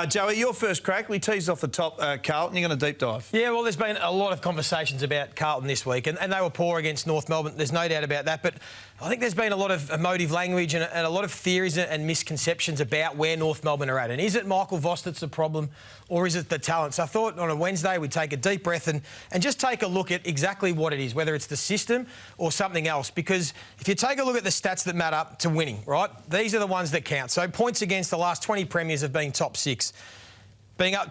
Joey, your first crack. We teased off the top, Carlton. You're going to deep dive. Yeah, well, there's been a lot of conversations about Carlton this week, and they were poor against North Melbourne. There's no doubt about that. But I think there's been a lot of emotive language and a lot of theories and misconceptions about where North Melbourne are at. And is it Michael Voss that's the problem, or is it the talent? So I thought on a Wednesday we'd take a deep breath and just take a look at exactly what it is, whether it's the system or something else. Because if you take a look at the stats that matter to winning, right, these are the ones that count. So points against the last 20 premiers have been top 6.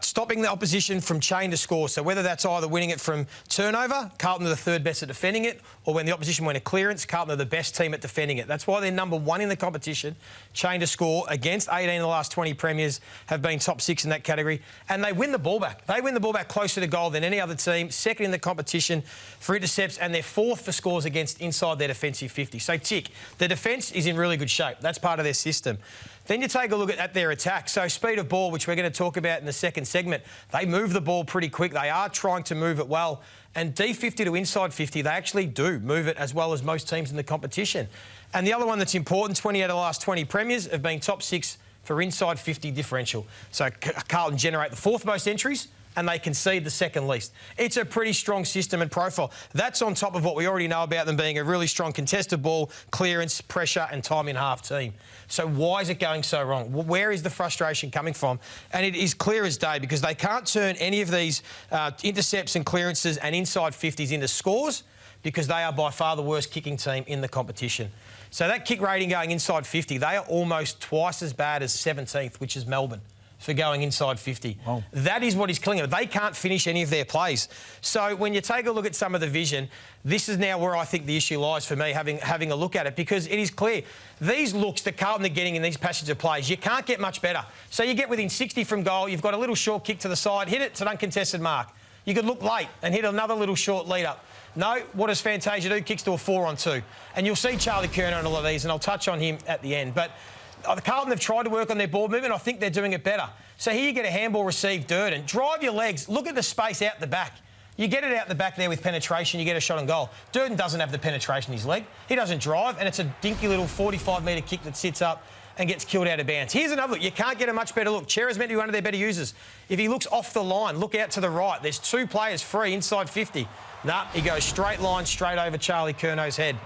Stopping the opposition from chain to score. So whether that's either winning it from turnover, Carlton are the third best at defending it, or when the opposition win a clearance, Carlton are the best team at defending it. That's why they're number 1 in the competition. Chain to score against 18 of the last 20 premiers have been top 6 in that category. And they win the ball back. They win the ball back closer to goal than any other team, second in the competition for intercepts, and they're 4th for scores against inside their defensive 50. So tick. The defence is in really good shape. That's part of their system. Then you take a look at their attack. So speed of ball, which we're going to talk about in the second segment, they move the ball pretty quick. They are trying to move it well. And D50 to inside 50, they actually do move it as well as most teams in the competition. And the other one that's important, 20 out of the last 20 premiers have been top 6 for inside 50 differential. So Carlton generate the 4th most entries, and they concede the 2nd least. It's a pretty strong system and profile. That's on top of what we already know about them being a really strong contested ball, clearance, pressure and time in half team. So why is it going so wrong? Where is the frustration coming from? And it is clear as day because they can't turn any of these intercepts and clearances and inside 50s into scores because they are by far the worst kicking team in the competition. So that kick rating going inside 50, they are almost twice as bad as 17th, which is Melbourne, for going inside 50. Wow. That is what is killing them. They can't finish any of their plays. So when you take a look at some of the vision, this is now where I think the issue lies for me, having a look at it, because it is clear. These looks that Carlton are getting in these passages of plays, you can't get much better. So you get within 60 from goal, you've got a little short kick to the side, hit it, it's an uncontested mark. You could look late and hit another little short lead up. No, what does Fantasia do? Kicks to a 4-on-2. And you'll see Charlie Curnow in all of these, and I'll touch on him at the end. But Carlton have tried to work on their ball movement. I think they're doing it better. So here you get a handball received, Durden. Drive your legs. Look at the space out the back. You get it out the back there with penetration, you get a shot on goal. Durden doesn't have the penetration in his leg. He doesn't drive, and it's a dinky little 45-metre kick that sits up and gets killed out of bounds. Here's another look. You can't get a much better look. Chera's meant to be one of their better users. If he looks off the line, look out to the right. There's 2 players free inside 50. Nah, he goes straight line, straight over Charlie Curnow's head.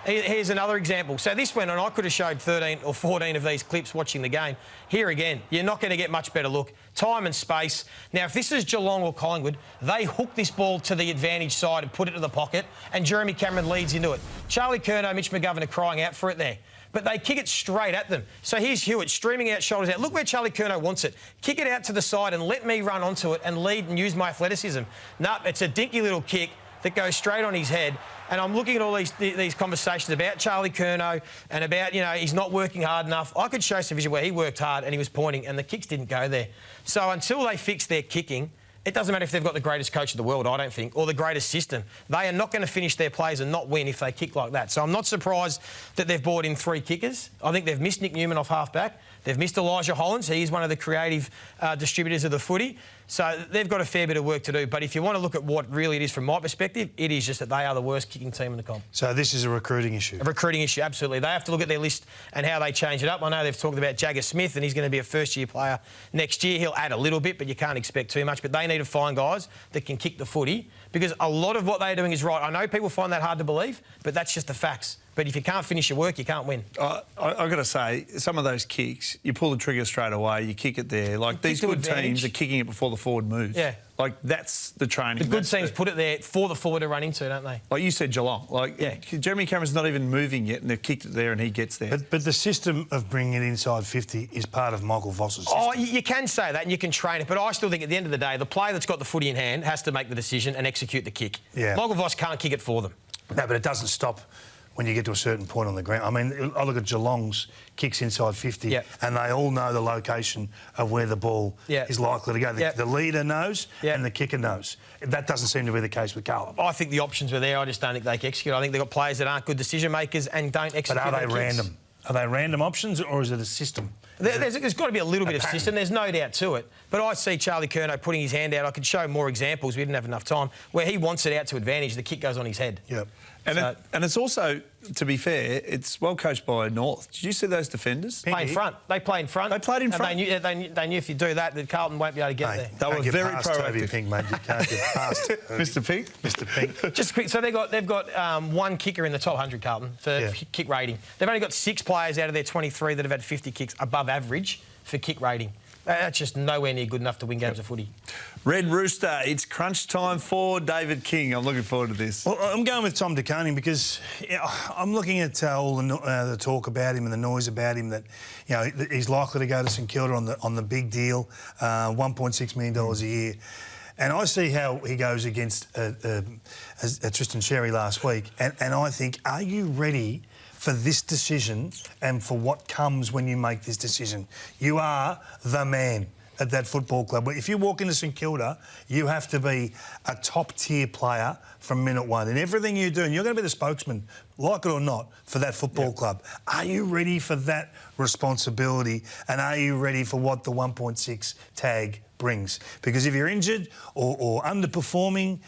Here's another example. So this went on. I could have showed 13 or 14 of these clips watching the game. Here again, you're not going to get much better look. Time and space. Now, if this is Geelong or Collingwood, they hook this ball to the advantage side and put it to the pocket, and Jeremy Cameron leads into it. Charlie Curnow, Mitch McGovern are crying out for it there. But they kick it straight at them. So here's Hewitt streaming out, shoulders out. Look where Charlie Curnow wants it. Kick it out to the side and let me run onto it and lead and use my athleticism. No, it's a dinky little kick that goes straight on his head. And I'm looking at all these conversations about Charlie Curnow and about, you know, he's not working hard enough. I could show some vision where he worked hard and he was pointing and the kicks didn't go there. So until they fix their kicking, it doesn't matter if they've got the greatest coach in the world, I don't think, or the greatest system. They are not going to finish their plays and not win if they kick like that. So I'm not surprised that they've brought in 3 kickers. I think they've missed Nick Newman off half-back. They've missed Elijah Hollands. He's one of the creative distributors of the footy. So they've got a fair bit of work to do. But if you want to look at what really it is from my perspective, it is just that they are the worst kicking team in the comp. So this is a recruiting issue? A recruiting issue, absolutely. They have to look at their list and how they change it up. I know they've talked about Jagger Smith and he's going to be a first-year player next year. He'll add a little bit, but you can't expect too much. But they need to find guys that can kick the footy because a lot of what they're doing is right. I know people find that hard to believe, but that's just the facts. But if you can't finish your work, you can't win. I've got to say, some of those kicks, you pull the trigger straight away, you kick it there. Like, these good teams are kicking it before the forward moves. Yeah. Like, that's the training. The good teams put it there for the forward to run into, don't they? Like you said, Geelong. Like, yeah. Jeremy Cameron's not even moving yet, and they've kicked it there and he gets there. But the system of bringing it inside 50 is part of Michael Voss's system. Oh, you can say that and you can train it, but I still think at the end of the day, the player that's got the footy in hand has to make the decision and execute the kick. Yeah. Michael Voss can't kick it for them. No, but it doesn't stop when you get to a certain point on the ground. I mean, I look at Geelong's kicks inside 50 and they all know the location of where the ball is likely to go. The leader knows and the kicker knows. That doesn't seem to be the case with Carlton. I think the options were there. I just don't think they can execute. I think they've got players that aren't good decision makers and don't execute. But are they random? Are they random options or is it a system There's got to be a little bit of system. There's no doubt to it. But I see Charlie Curnow putting his hand out. I could show more examples. We didn't have enough time. Where he wants it out to advantage, the kick goes on his head. Yep. And it's also, to be fair, it's well coached by North. Did you see those defenders? Play in front. They play in front. They played in front. They knew if you do that, Carlton won't be able to get there. They were very proactive. Pink, mate. You can't get past Mr. Pink. Mr. Pink. Just quick. So they've got one kicker in the top 100, Carlton, for kick rating. They've only got 6 players out of their 23 that have had 50 kicks above average for kick rating. That's just nowhere near good enough to win games of footy. Red Rooster, it's crunch time for David King. I'm looking forward to this. Well, I'm going with Tom de Koning because I'm looking at all the talk about him and the noise about him that he's likely to go to St Kilda on the big deal, $1.6 million a year. And I see how he goes against Tristan Sherry last week, and I think, are you ready for this decision and for what comes when you make this decision? You are the man at that football club. If you walk into St Kilda, you have to be a top-tier player from minute one. And everything you do, and you're going to be the spokesman, like it or not, for that football club. Are you ready for that responsibility? And are you ready for what the 1.6 tag brings? Because if you're injured or underperforming,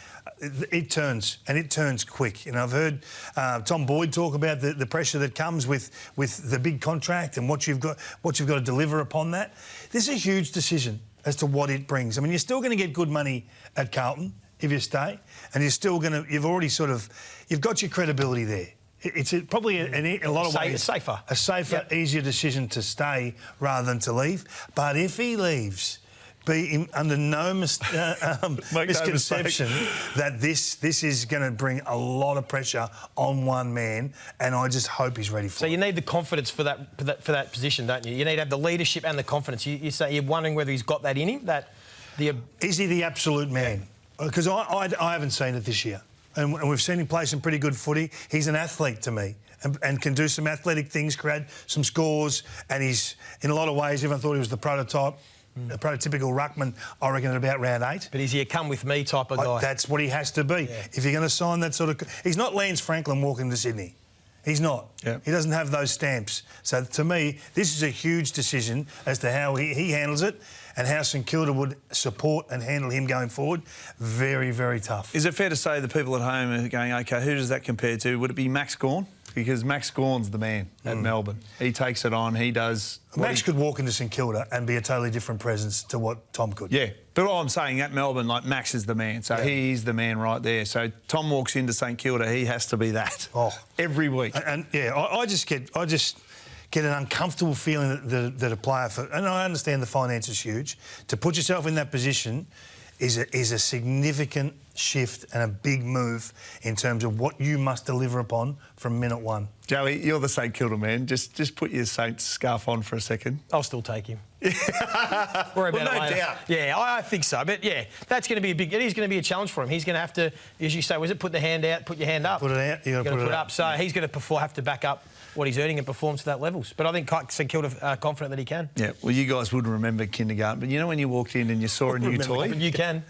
it turns, and it turns quick. I've heard Tom Boyd talk about the pressure that comes with the big contract and what you've got to deliver upon that. This is a huge decision as to what it brings. I mean, you're still going to get good money at Carlton if you stay, and you're still going to. You've got your credibility there. It's probably in a lot of ways a safer, easier decision to stay rather than to leave. But if he leaves, be under no misconception that this is going to bring a lot of pressure on one man, and I just hope he's ready for it. So you need the confidence for that position, don't you? You need to have the leadership and the confidence. You say you're wondering whether he's got that in him. Is he the absolute man? Because I haven't seen it this year, and we've seen him play some pretty good footy. He's an athlete to me. And can do some athletic things, create some scores, and he's, in a lot of ways, everyone thought he was the prototype. A prototypical ruckman, I reckon, at about round 8. But is he a come-with-me type of guy? That's what he has to be. Yeah. If you're going to sign that sort of... He's not Lance Franklin walking to Sydney. He's not. Yeah. He doesn't have those stamps. So, to me, this is a huge decision as to how he handles it and how St Kilda would support and handle him going forward. Very, very tough. Is it fair to say the people at home are going, OK, who does that compare to? Would it be Max Gawn? Because Max Gawn's the man at Melbourne. He takes it on, he does... Max could walk into St Kilda and be a totally different presence to what Tom could. Yeah, but all I'm saying, at Melbourne, like, Max is the man. So he's the man right there. So Tom walks into St Kilda, he has to be that. Every week. And I just get an uncomfortable feeling that a player... And I understand the finance is huge. To put yourself in that position is a significant shift and a big move in terms of what you must deliver upon from minute one. Joey, you're the St Kilda man. Just put your Saints scarf on for a second. I'll still take him. Worry about it later. Doubt. Yeah, I think so. But yeah, that's going to be it is going to be a challenge for him. He's going to have to, as you say, put the hand out, put your hand up. Put it out. You've got to put it up. So he's going to have to back up what he's earning and perform to that levels. But I think St Kilda are confident that he can. Yeah, well, you guys wouldn't remember kindergarten, but you know when you walked in and you saw a new toy? You can.